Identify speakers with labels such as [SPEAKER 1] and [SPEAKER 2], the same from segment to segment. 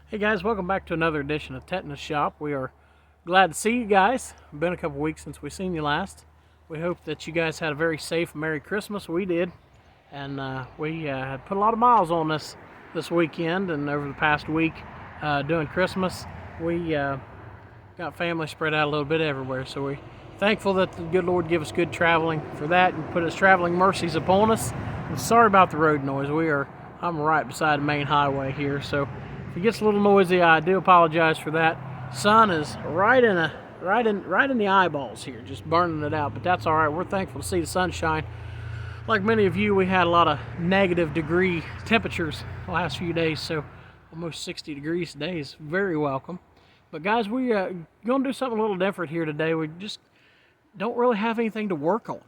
[SPEAKER 1] Hey guys, welcome back to another edition of Tetanus Shop. We are glad to see you guys. It's been a couple weeks since we've seen you last. We hope that you guys had a very safe Merry Christmas. We did, and we had put a lot of miles on this weekend and over the past week doing Christmas. We got family spread out a little bit everywhere, so we're thankful that the good Lord give us good traveling for that and put His traveling mercies upon us. And sorry about the road noise. I'm right beside the main highway here, so if it gets a little noisy, I do apologize for that. Sun is right in the eyeballs here, just burning it out. But that's all right. We're thankful to see the sunshine. Like many of you, we had a lot of negative degree temperatures the last few days, so almost 60 degrees today is very welcome. But guys, we're going to do something a little different here today. We just don't really have anything to work on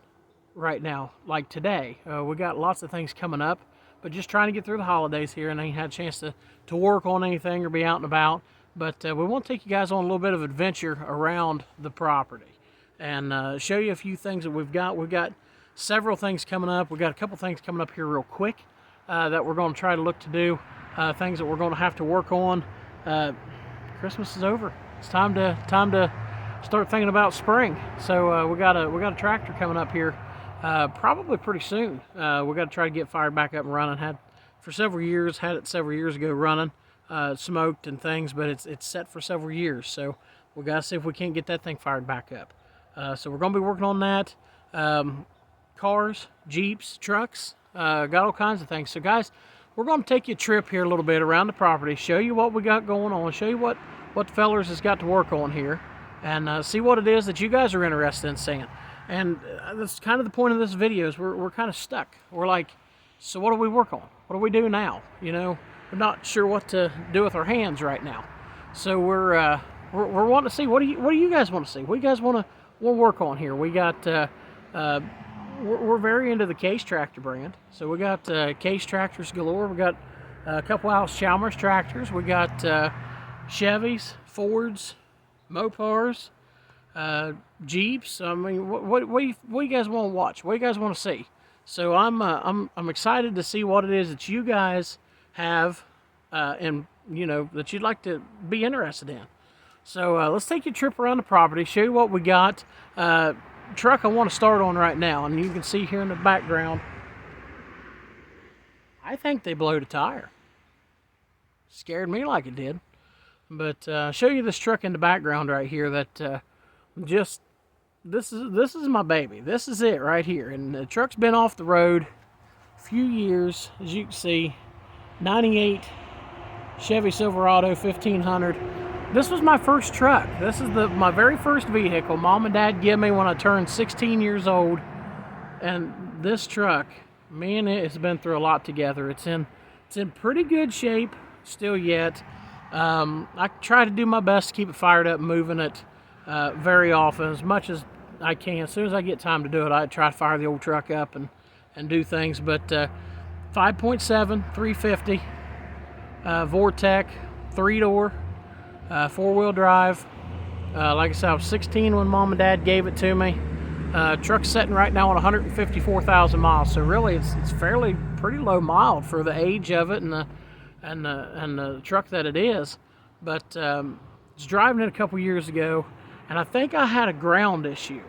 [SPEAKER 1] right now, like today. We got lots of things coming up, but just trying to get through the holidays here, and I ain't had a chance to work on anything or be out and about. But we want to take you guys on a little bit of adventure around the property and show you a few things that we've got. We've got several things coming up. We've got a couple things coming up here real quick that we're going to try to look to do, things that we're going to have to work on. Christmas is over. It's time to start thinking about spring. So we got a tractor coming up here probably pretty soon. We got to try to get fired back up and running. Had it several years ago running, smoked and things, but it's set for several years. So we got to see if we can't get that thing fired back up. So we're going to be working on that. Cars, Jeeps, trucks, got all kinds of things. So guys, we're going to take you a trip here a little bit around the property, show you what we got going on, show you what the fellers has got to work on here, and see what it is that you guys are interested in seeing. And that's kind of the point of this video is we're kind of stuck. We're like, so what do we work on? What do we do now? You know, we're not sure what to do with our hands right now. So we're wanting to see what do you guys want to see? What do you guys want to work on here? We got we're very into the Case tractor brand. So we got Case tractors galore. We got a couple Alice Chalmers tractors. We got Chevys, Fords, Mopars, Jeeps. I mean, what do you guys want to watch? What do you guys want to see? So I'm excited to see what it is that you guys have, and you know that you'd like to be interested in. So let's take you a trip around the property, show you what we got. Truck I want to start on right now, and you can see here in the background, I think they blowed a tire. Scared me like it did. But show you this truck in the background right here that this is my baby. This is it right here, and the truck's been off the road a few years, as you can see. 98 Chevy Silverado 1500. This was my first truck. This is my very first vehicle Mom and Dad gave me when I turned 16 years old. And this truck, man, it has been through a lot together. It's in pretty good shape still yet. I try to do my best to keep it fired up, moving it very often, as much as I can. As soon as I get time to do it, I try to fire the old truck up and do things. But 5.7, 350, Vortec, 3-door. 4-wheel drive. Like I said, I was 16 when Mom and Dad gave it to me. Truck's sitting right now on 154,000 miles, so really it's fairly pretty low mileage for the age of it and the truck that it is. But I was driving it a couple years ago, and I think I had a ground issue.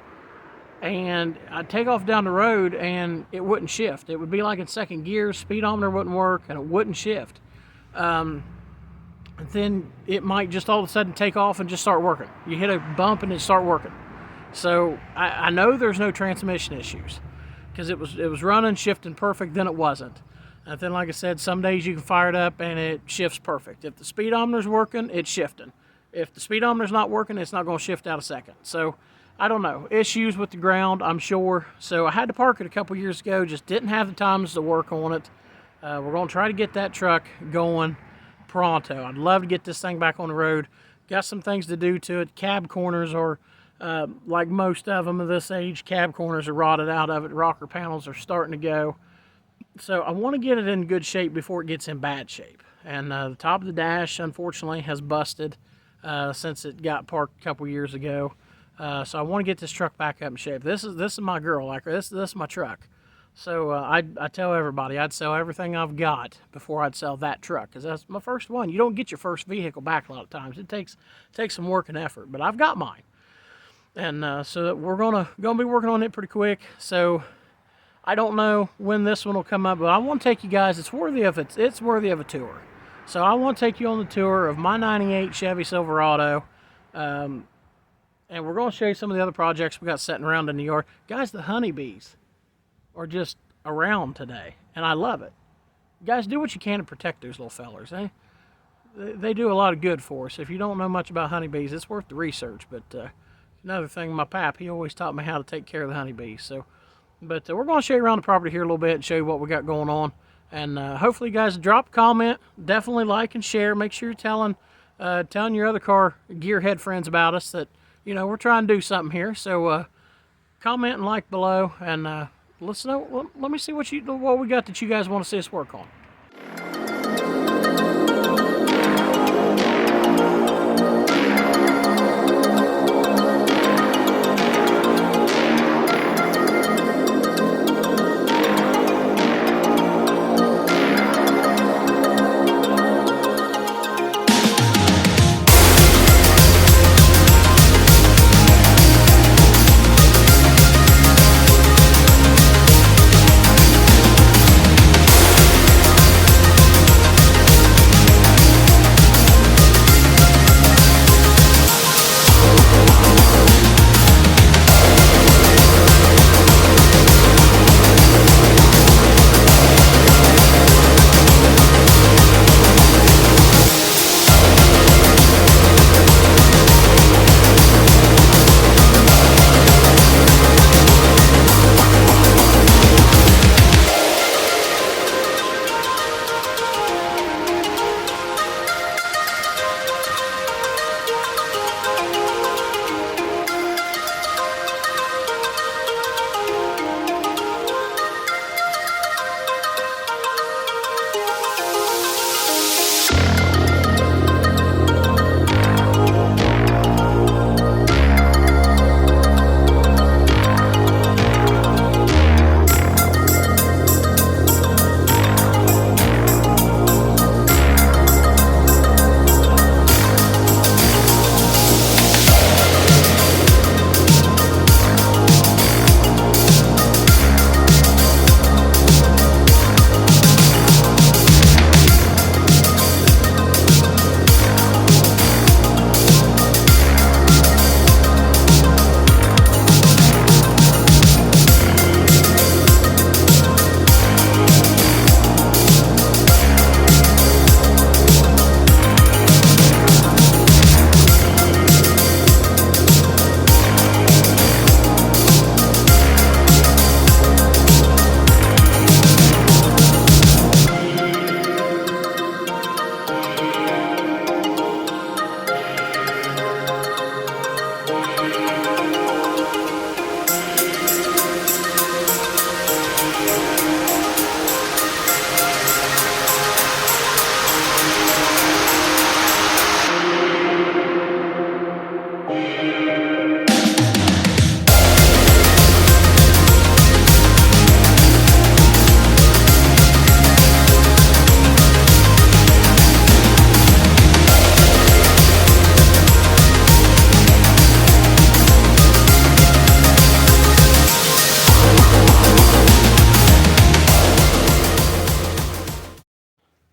[SPEAKER 1] And I'd take off down the road, and it wouldn't shift. It would be like in second gear, speedometer wouldn't work, and it wouldn't shift. Then it might just all of a sudden take off and just start working. You hit a bump and it start working. So I know there's no transmission issues because it was running, shifting perfect, then it wasn't. And then, like I said, some days you can fire it up and it shifts perfect. If the speedometer's working, it's shifting. If the speedometer's not working, it's not going to shift out a second. So I don't know. Issues with the ground, I'm sure. So I had to park it a couple years ago, just didn't have the times to work on it. We're going to try to get that truck going pronto. I'd love to get this thing back on the road. Got some things to do to it. Cab corners are, like most of them of this age, cab corners are rotted out of it. Rocker panels are starting to go. So I want to get it in good shape before it gets in bad shape. And the top of the dash, unfortunately, has busted since it got parked a couple years ago. So I want to get this truck back up in shape. This is my girl. Like this is my truck. So I tell everybody I'd sell everything I've got before I'd sell that truck, because that's my first one. You don't get your first vehicle back a lot of times. It takes some work and effort, but I've got mine, and so we're gonna be working on it pretty quick. So I don't know when this one will come up, but I want to take you guys. It's worthy of a tour. So I want to take you on the tour of my '98 Chevy Silverado. And we're going to show you some of the other projects we got sitting around in the yard. Guys, the honeybees are just around today, and I love it. Guys, do what you can to protect those little fellers. They do a lot of good for us. If you don't know much about honeybees, it's worth the research. But another thing, my pap, he always taught me how to take care of the honeybees. So, but we're going to show you around the property here a little bit and show you what we got going on. And hopefully, you guys drop a comment, definitely like and share. Make sure you're telling your other car gearhead friends about us, that we're trying to do something here. So comment and like below, and let's know. Let me see what we got that you guys want to see us work on.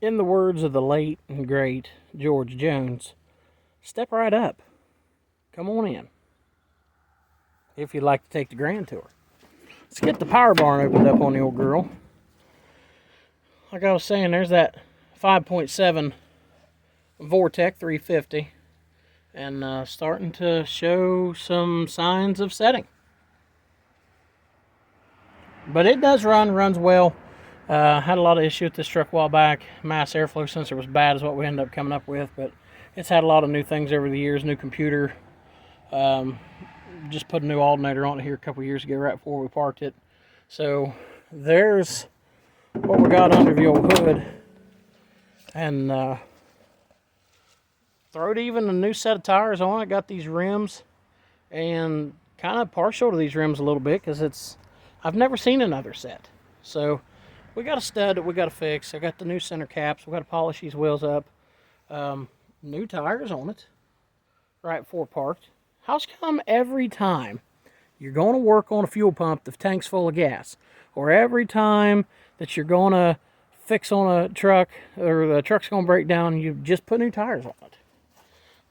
[SPEAKER 1] In the words of the late and great George Jones, step right up. Come on in. If you'd like to take the grand tour. Let's get the power barn opened up on the old girl. Like I was saying, there's that 5.7 Vortec 350, and starting to show some signs of setting. But it runs well. Had a lot of issue with this truck a while back. Mass airflow sensor was bad is what we ended up coming up with, but it's had a lot of new things over the years. New computer. Just put a new alternator on it here a couple years ago right before we parked it. So there's what we got under the old hood. And throwed even a new set of tires on it. Got these rims, and kind of partial to these rims a little bit because I've never seen another set. So we got a stud that we got to fix. I got the new center caps. We got to polish these wheels up. New tires on it right before parked. How's come every time you're going to work on a fuel pump, the tank's full of gas, or every time that you're going to fix on a truck, or the truck's going to break down, you just put new tires on it?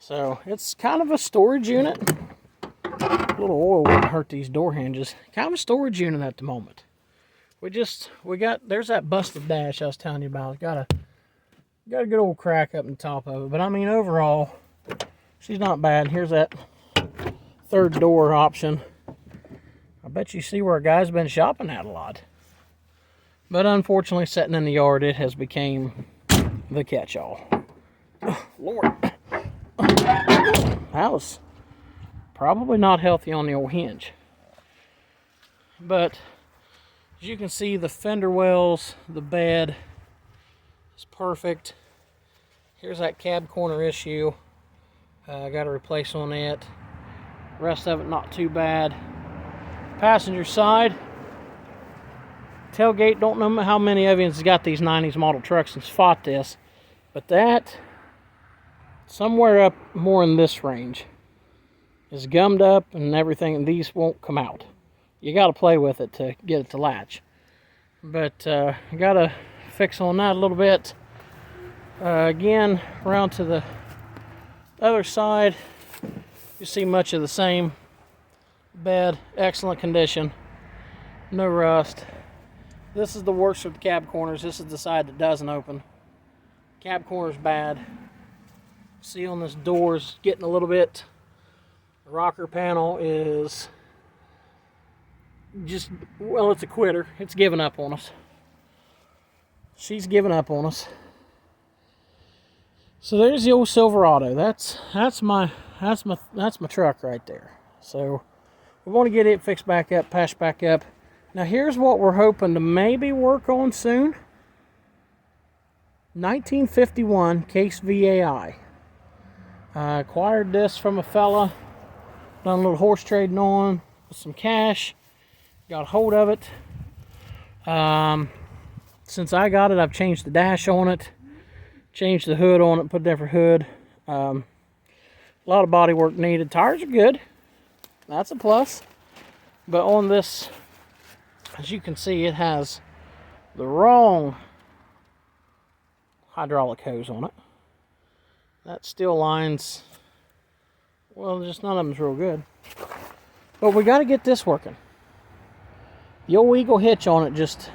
[SPEAKER 1] So it's kind of a storage unit. A little oil wouldn't hurt these door hinges. Kind of a storage unit at the moment. There's that busted dash I was telling you about. Got a good old crack up in the top of it. But I mean, overall, she's not bad. Here's that third door option. I bet you see where a guy's been shopping at a lot. But unfortunately, sitting in the yard, it has became the catch-all. Oh, Lord. That was probably not healthy on the old hinge. But as you can see, the fender wells, the bed is perfect. Here's that cab corner issue. I got to replace on it. Rest of it not too bad. Passenger side. Tailgate, don't know how many of you has got these 90s model trucks and fought this, but that, somewhere up more in this range, is gummed up and everything, and these won't come out. You got to play with it to get it to latch. But I got to fix on that a little bit. Again, around to the other side, you see much of the same. Bed, excellent condition, no rust. This is the worst of the cab corners. This is the side that doesn't open. Cab corner's bad. See on this door is getting a little bit. The rocker panel is just, well, it's a quitter. It's giving up on us. She's giving up on us. So there's the old Silverado. That's my truck right there. So we want to get it fixed back up, patched back up. Now here's what we're hoping to maybe work on soon. 1951 Case VAI. I acquired this from a fella. Done a little horse trading on with some cash. Got a hold of it. Since I got it, I've changed the dash on it. Changed the hood on it, put a different hood. A lot of body work needed. Tires are good. That's a plus. But on this, as you can see, it has the wrong hydraulic hose on it. That steel line's, well, just none of them's real good. But we got to get this working. The old Eagle hitch on it just,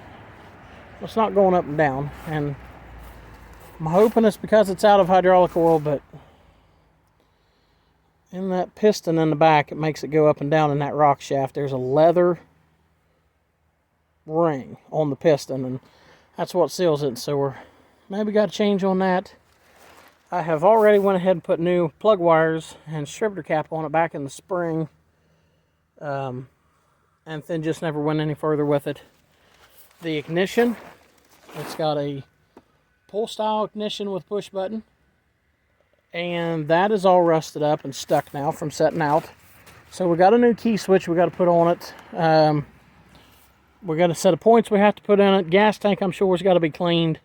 [SPEAKER 1] it's not going up and down. And I'm hoping it's because it's out of hydraulic oil, but in that piston in the back, it makes it go up and down in that rock shaft. There's a leather ring on the piston, and that's what seals it. So we're maybe got to change on that. I have already went ahead and put new plug wires and distributor cap on it back in the spring, and then just never went any further with it. The ignition, it's got a pull style ignition with push button, and that is all rusted up and stuck now from setting out. So we got a new key switch we got to put on it. We got a set of points we have to put in it. Gas tank, I'm sure, has got to be cleaned.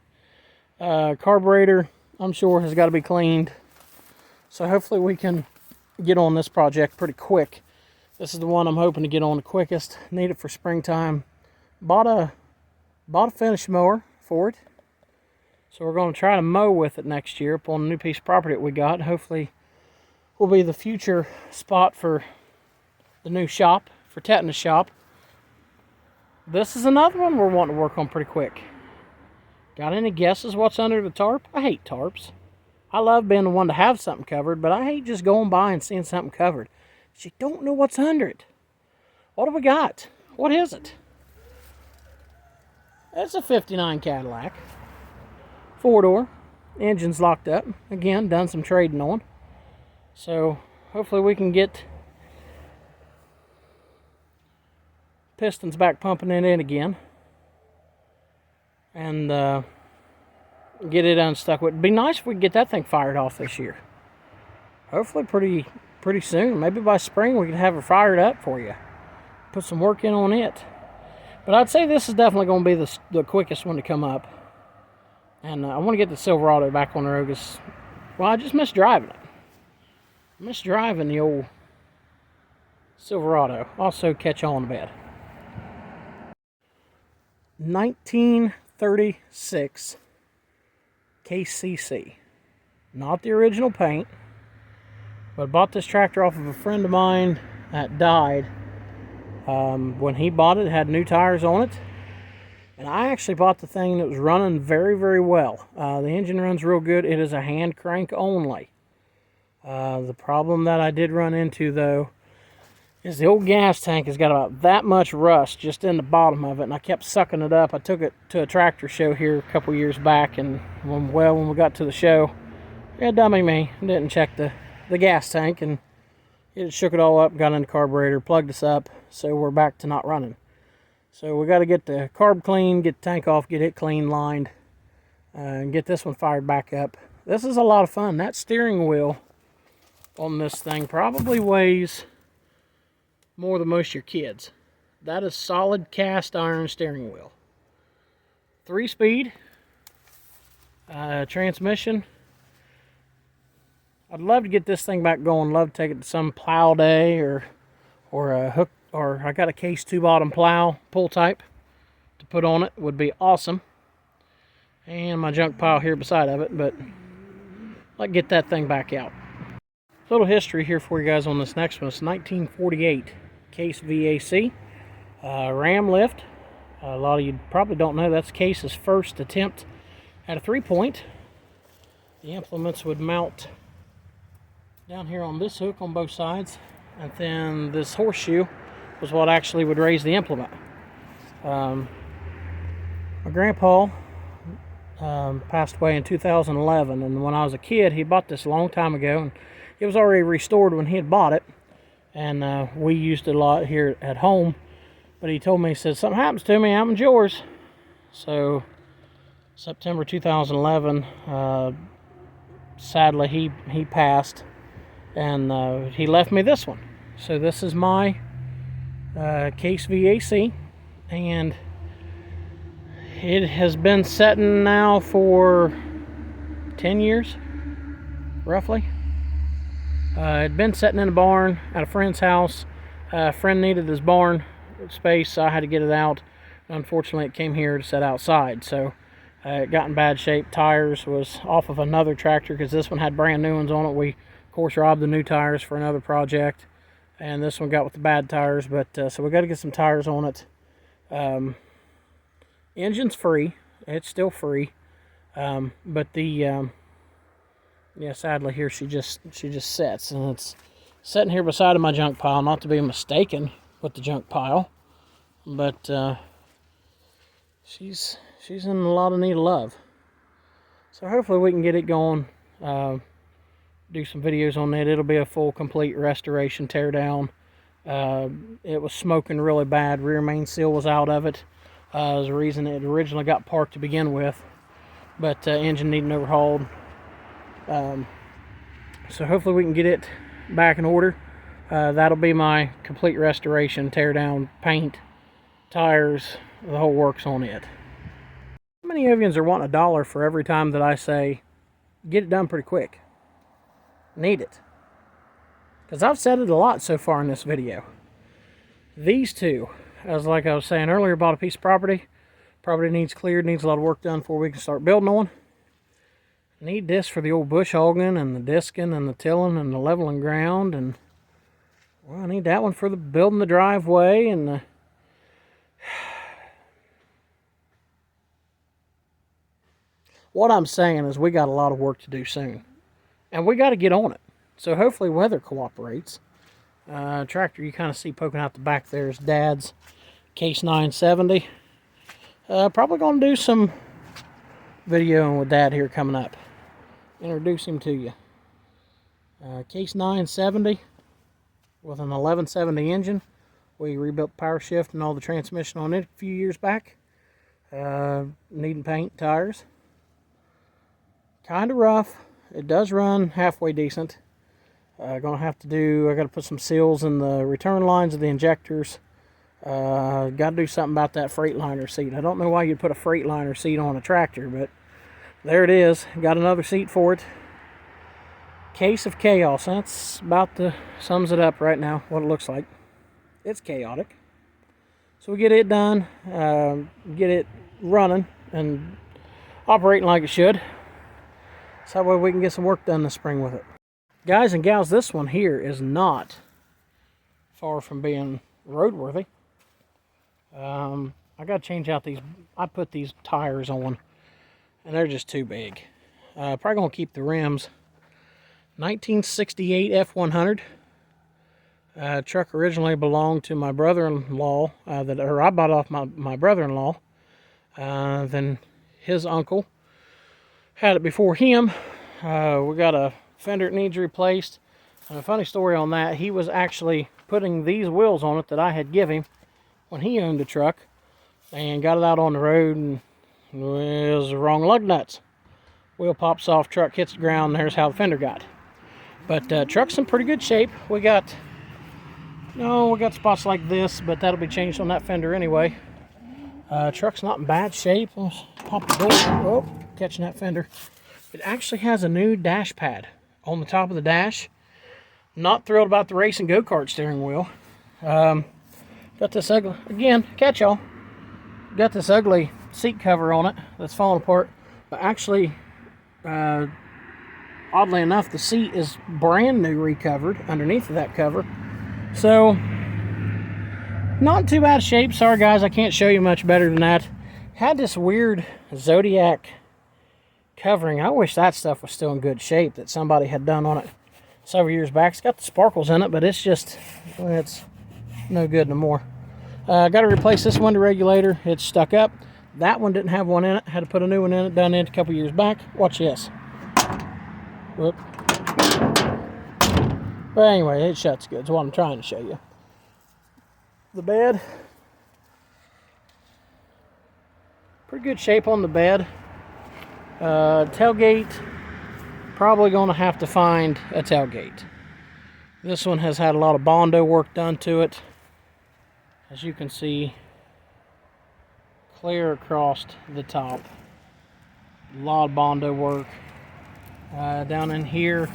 [SPEAKER 1] Carburetor, I'm sure, has got to be cleaned. So hopefully we can get on this project pretty quick. This is the one I'm hoping to get on the quickest. Need it for springtime. Bought a finish mower for it. So we're going to try to mow with it next year up on a new piece of property that we got. Hopefully will be the future spot for the new shop, for tetanus shop. This is another one we're wanting to work on pretty quick. Got any guesses what's under the tarp? I hate tarps. I love being the one to have something covered, but I hate just going by and seeing something covered. You don't know what's under it. What have we got? What is it? It's a 59 Cadillac. 4-door. Engine's locked up. Again, done some trading on. So hopefully we can get pistons back pumping it in again. And get it unstuck. It'd be nice if we could get that thing fired off this year. Hopefully pretty soon. Maybe by spring we can have it fired up for you. Put some work in on it. But I'd say this is definitely going to be the quickest one to come up. And I want to get the Silverado back on the road because, well, I just miss driving it. I miss driving the old Silverado. Also catch on a bit. 1936 KCC. Not the original paint. But I bought this tractor off of a friend of mine that died. When he bought it, it had new tires on it. And I actually bought the thing that was running very, very well. The engine runs real good. It is a hand crank only. The problem that I did run into, though, is the old gas tank has got about that much rust just in the bottom of it, and I kept sucking it up. I took it to a tractor show here a couple years back, and when we got to the show, yeah, dummy me, didn't check the gas tank, and it shook it all up, got in the carburetor, plugged us up, so we're back to not running. So we got to get the carb clean, get the tank off, get it clean lined, and get this one fired back up. This is a lot of fun. That steering wheel on this thing probably weighs more than most of your kids. That is solid cast iron steering wheel. 3-speed transmission. I'd love to get this thing back going. Love to take it to some plow day or a hook, or I got a case 2-bottom plow pull type to put on it. Would be awesome. And my junk pile here beside of it, but I'd get that thing back out. A little history here for you guys on this next one. It's 1948 Case VAC ram lift. A lot of you probably don't know that's Case's first attempt at a 3-point. The implements would mount down here on this hook on both sides, and then this horseshoe was what actually would raise the implement. My grandpa passed away in 2011, and when I was a kid, he bought this a long time ago, and it was already restored when he had bought it, and we used it a lot here at home. But he told me, he said, something happens to me, happens yours. So September 2011, sadly he passed, and he left me this one. So this is my Case VAC, and it has been setting now for 10 years, roughly. It had been sitting in a barn at a friend's house. A friend needed his barn space, so I had to get it out. Unfortunately, it came here to set outside, so it got in bad shape. Tires was off of another tractor because this one had brand new ones on it. We, of course, robbed the new tires for another project, and this one got with the bad tires, but so we got to get some tires on it. Engine's free. It's still free, but the yeah, sadly here she just sits, and it's sitting here beside of my junk pile, not to be mistaken with the junk pile, but she's in a lot of need of love. So hopefully we can get it going, do some videos on it. It'll be a full complete restoration, tear down. It was smoking really bad. Rear main seal was out of it. As the reason it originally got parked to begin with, but engine needing overhauled. So hopefully we can get it back in order. That'll be my complete restoration, tear down, paint, tires, the whole works on it. How many of you are wanting $1 for every time that I say, get it done pretty quick? Need it. Because I've said it a lot so far in this video. These two, like I was saying earlier, bought a piece of property. Property needs cleared, needs a lot of work done before we can start building on. Need this for the old bush hogging and the disking and the tilling and the leveling ground, and well, I need that one for the building the driveway and the what I'm saying is we got a lot of work to do soon, and we got to get on it. So hopefully weather cooperates. Tractor you kind of see poking out the back there is Dad's Case 970. Probably going to do some videoing with Dad here coming up. Introduce him to you. Case 970 with an 1170 engine. We rebuilt the power shift and all the transmission on it a few years back. Needing paint, tires. Kind of rough. It does run halfway decent. I got to put some seals in the return lines of the injectors. Got to do something about that Freightliner seat. I don't know why you'd put a Freightliner seat on a tractor, but there it is. Got another seat for it. Case of chaos. That's about the sums it up right now, what it looks like. It's chaotic. So we get it done, get it running and operating like it should. So that way we can get some work done this spring with it. Guys and gals, this one here is not far from being roadworthy. I got to change out these. I put these tires on and they're just too big. Probably going to keep the rims. 1968 F100. Truck originally belonged to my brother-in-law, I bought off my brother-in-law. Then his uncle had it before him. We got a fender that needs replaced. And a funny story on that, he was actually putting these wheels on it that I had given him when he owned the truck, and got it out on the road, and it was the wrong lug nuts. Wheel pops off, truck hits the ground, and there's how the fender got. But truck's in pretty good shape. We got spots like this, but that'll be changed on that fender anyway. Truck's not in bad shape. Let's pop the door. Oh, catching that fender. It actually has a new dash pad on the top of the dash. Not thrilled about the race and go-kart steering wheel. Got this ugly, again, catch y'all. Got this ugly seat cover on it that's falling apart. But actually, oddly enough, the seat is brand new recovered underneath of that cover. So, not in too bad shape. Sorry guys, I can't show you much better than that. Had this weird Zodiac covering. I wish that stuff was still in good shape that somebody had done on it several years back. It's got the sparkles in it, but it's just, it's no good no more. Got to replace this window regulator. It's stuck up. That one didn't have one in it. Had to put a new one in it, done it a couple years back. Watch this. Whoop. But anyway, it shuts good. That's what I'm trying to show you. The bed. Pretty good shape on the bed. Tailgate. Probably going to have to find a tailgate. This one has had a lot of Bondo work done to it. As you can see, clear across the top. A lot of Bondo work. Down in here,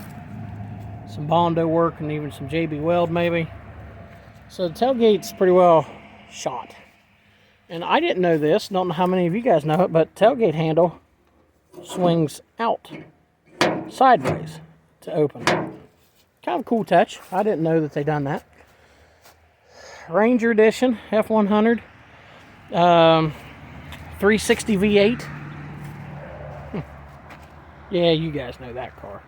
[SPEAKER 1] some Bondo work and even some JB Weld maybe. So the tailgate's pretty well shot. And I didn't know this, don't know how many of you guys know it, but tailgate handle swings out sideways to open. Kind of a cool touch. I didn't know that they done that. Ranger Edition F100, 360 V8. Yeah, you guys know that car.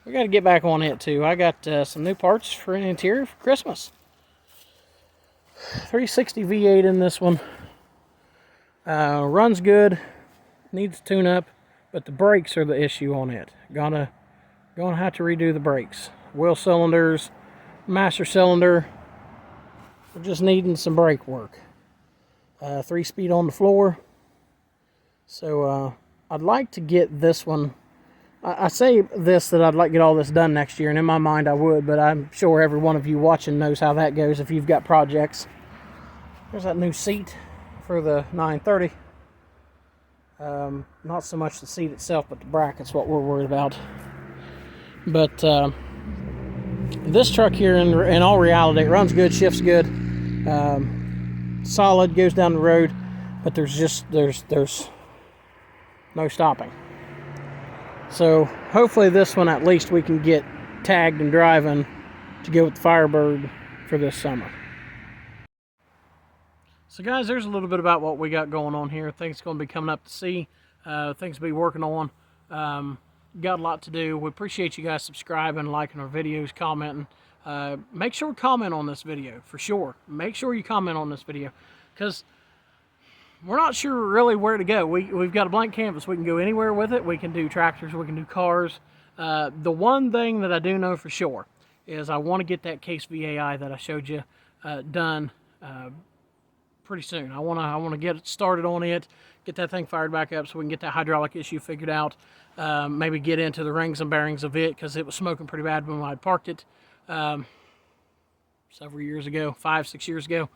[SPEAKER 1] We got to get back on it too. I got some new parts for an interior for Christmas. 360 V8 in this one. Runs good. Needs a tune up, but the brakes are the issue on it. Gonna have to redo the brakes. Wheel cylinders, master cylinder. We're just needing some brake work. 3-speed on the floor. So I'd like to get this one. I say this that I'd like to get all this done next year, and in my mind I would, but I'm sure every one of you watching knows how that goes if you've got projects. There's that new seat for the 930. Not so much the seat itself, but the bracket's what we're worried about. But this truck here, in all reality, it runs good, shifts good, solid, goes down the road, but there's no stopping. So hopefully this one at least we can get tagged and driving to go with the Firebird for this summer. So guys, there's a little bit about what we got going on here. Things going to be coming up to see, things to be working on. Got a lot to do. We appreciate you guys subscribing, liking our videos, commenting. Make sure to comment on this video for sure. Make sure you comment on this video, because we're not sure really where to go. We've got a blank canvas. We can go anywhere with it. We can do tractors. We can do cars. The one thing that I do know for sure is I want to get that case VAI that I showed you done pretty soon. I want to get started on it, get that thing fired back up so we can get that hydraulic issue figured out. Maybe get into the rings and bearings of it, because it was smoking pretty bad when I parked it several years ago, 5-6 years ago.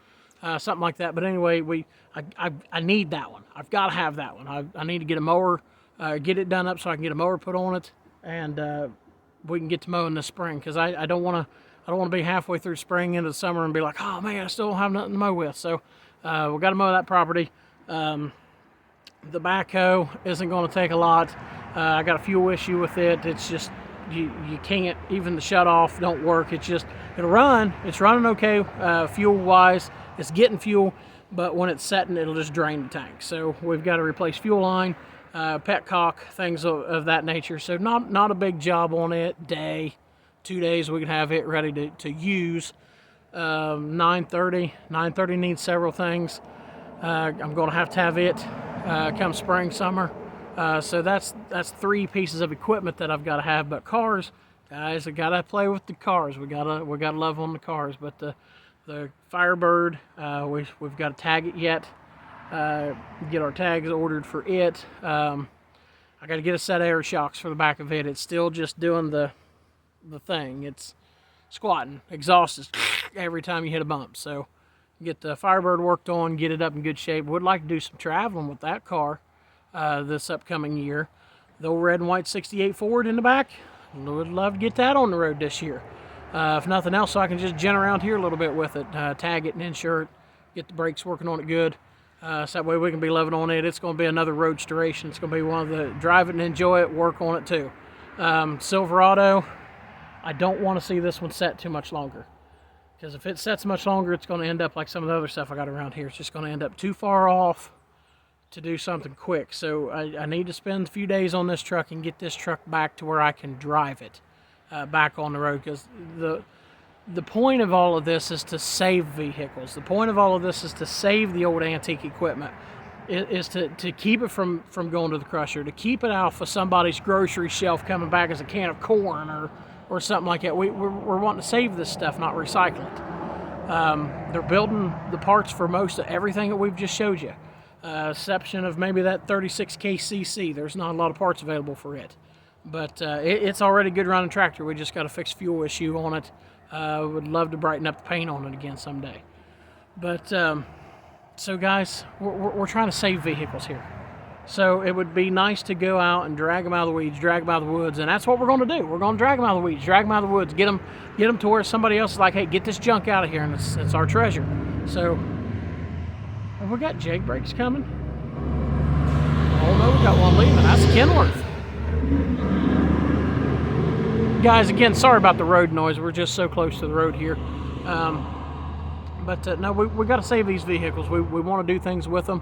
[SPEAKER 1] something like that. But anyway, I need that one. I've got to have that one. I need to get a mower, get it done up so I can get a mower put on it, and we can get to mowing this spring, because I don't want to be halfway through spring into the summer and be like, oh man, I still don't have nothing to mow with. So we got to mow that property. The backhoe isn't going to take a lot. I got a fuel issue with it. It's just you can't, even the shut off don't work. It's just, it'll run. It's running okay fuel wise. It's getting fuel, but when it's setting, it'll just drain the tank. So we've got to replace fuel line, petcock, things of that nature. So not a big job on it. Day, 2 days, we can have it ready to use. 930 needs several things. I'm going to have it come spring, summer. So that's 3 pieces of equipment that I've got to have. But cars, guys, I got to play with the cars. We gotta love on the cars. But the Firebird, we've got to tag it yet. Get our tags ordered for it. I got to get a set of air shocks for the back of it. It's still just doing the thing. It's squatting. Exhaust is every time you hit a bump. So get the Firebird worked on, get it up in good shape. Would like to do some traveling with that car this upcoming year. The old red and white 68 Ford in the back, would love to get that on the road this year. If nothing else, so I can just gent around here a little bit with it, tag it and insure it, get the brakes working on it good. So that way we can be living on it. It's going to be another roadsteration. It's going to be one of the drive it and enjoy it, work on it too. Silverado, I don't want to see this one set too much longer, because if it sets much longer, it's going to end up like some of the other stuff I got around here. It's just going to end up too far off to do something quick. So I need to spend a few days on this truck and get this truck back to where I can drive it back on the road, because the point of all of this is to save vehicles. The point of all of this is to save the old antique equipment. It is to keep it from going to the crusher, to keep it off of somebody's grocery shelf coming back as a can of corn or something like that. We're wanting to save this stuff, not recycle it. They're building the parts for most of everything that we've just showed you. Exception of maybe that 36K CC. There's not a lot of parts available for it. But it's already a good running tractor. We just got to fix fuel issue on it. Would love to brighten up the paint on it again someday. But so guys, we're trying to save vehicles here. So it would be nice to go out and drag them out of the weeds, drag them out of the woods, and that's what we're going to do. We're going to drag them out of the weeds, drag them out of the woods, get them to where somebody else is like, hey, get this junk out of here, and it's our treasure. So have we got Jake brakes coming? Oh no, we got one leaving. That's Kenworth. Guys, again, sorry about the road noise. We're just so close to the road here. But no, we got to save these vehicles. We want to do things with them.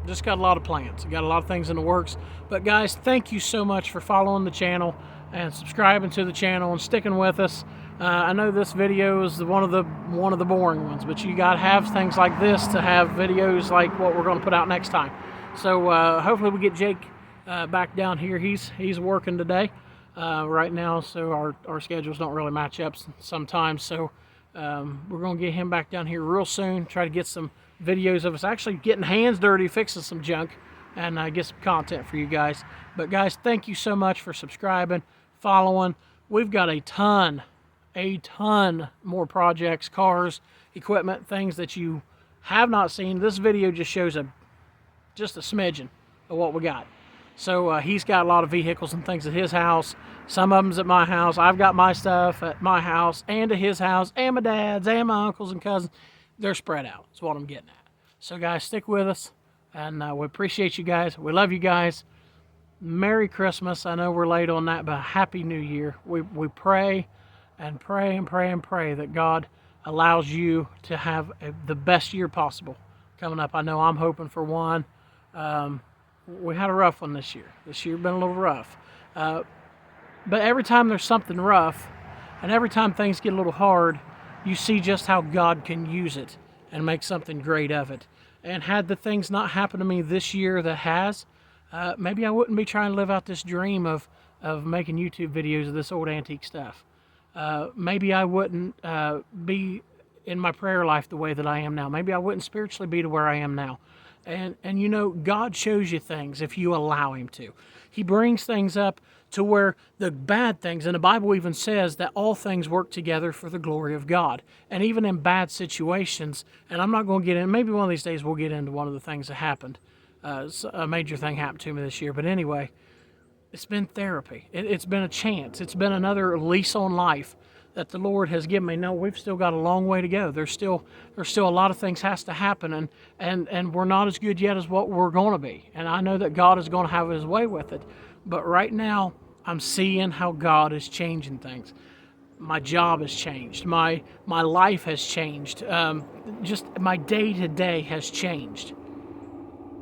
[SPEAKER 1] Just got a lot of plans. Got a lot of things in the works. But guys, thank you so much for following the channel and subscribing to the channel and sticking with us. I know this video is one of the boring ones, but you got to have things like this to have videos like what we're going to put out next time. So hopefully we get Jake back down here. He's working today right now, so our schedules don't really match up sometimes. So we're going to get him back down here real soon. Try to get some videos of us actually getting hands dirty, fixing some junk, and get some content for you guys. But guys, thank you so much for subscribing, following. We've got a ton more projects, cars, equipment, things that you have not seen. This video just shows just a smidgen of what we got. So he's got a lot of vehicles and things at his house. Some of them's at my house. I've got my stuff at my house and at his house and my dad's and my uncles and cousins. They're spread out. That's what I'm getting at. So guys, stick with us, and we appreciate you guys. We love you guys. Merry Christmas. I know we're late on that, but Happy New Year. We pray and pray and pray and pray that God allows you to have the best year possible coming up. I know I'm hoping for one. We had a rough one this year. This year been a little rough. But every time there's something rough, and every time things get a little hard, you see just how God can use it and make something great of it. And had the things not happen to me this year that has, maybe I wouldn't be trying to live out this dream of making YouTube videos of this old antique stuff. Maybe I wouldn't be in my prayer life the way that I am now. Maybe I wouldn't spiritually be to where I am now. And you know, God shows you things if you allow him to. He brings things up to where the bad things, and the Bible even says that all things work together for the glory of God. And even in bad situations, and I'm not going to get in, maybe one of these days we'll get into one of the things that happened. A major thing happened to me this year. But anyway, it's been therapy. It's been a chance. It's been another lease on life that the Lord has given me. No, we've still got a long way to go. There's still a lot of things has to happen, and we're not as good yet as what we're going to be. And I know that God is going to have His way with it. But right now, I'm seeing how God is changing things. My job has changed. My life has changed. Just my day-to-day has changed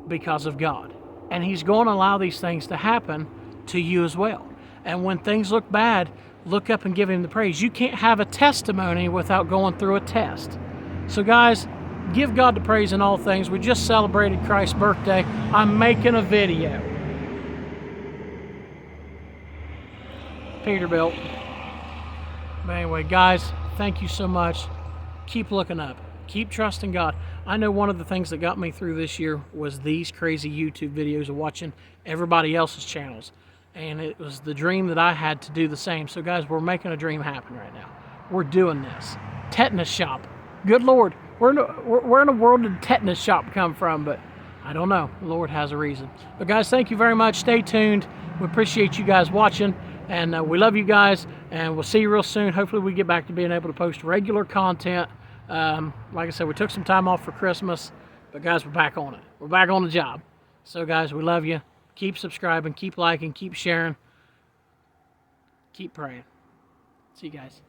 [SPEAKER 1] because of God. And He's going to allow these things to happen to you as well. And when things look bad, look up and give Him the praise. You can't have a testimony without going through a test. So guys, give God the praise in all things. We just celebrated Christ's birthday. I'm making a video. Peterbilt. But anyway, guys, thank you so much. Keep looking up. Keep trusting God. I know one of the things that got me through this year was these crazy YouTube videos of watching everybody else's channels. And it was the dream that I had to do the same. So guys, we're making a dream happen right now. We're doing this. Tetanus shop. Good Lord. Where in the world did tetanus shop come from? But I don't know. The Lord has a reason. But guys, thank you very much. Stay tuned. We appreciate you guys watching. And we love you guys. And we'll see you real soon. Hopefully we get back to being able to post regular content. Like I said, we took some time off for Christmas. But guys, we're back on it. We're back on the job. So guys, we love you. Keep subscribing. Keep liking. Keep sharing. Keep praying. See you guys.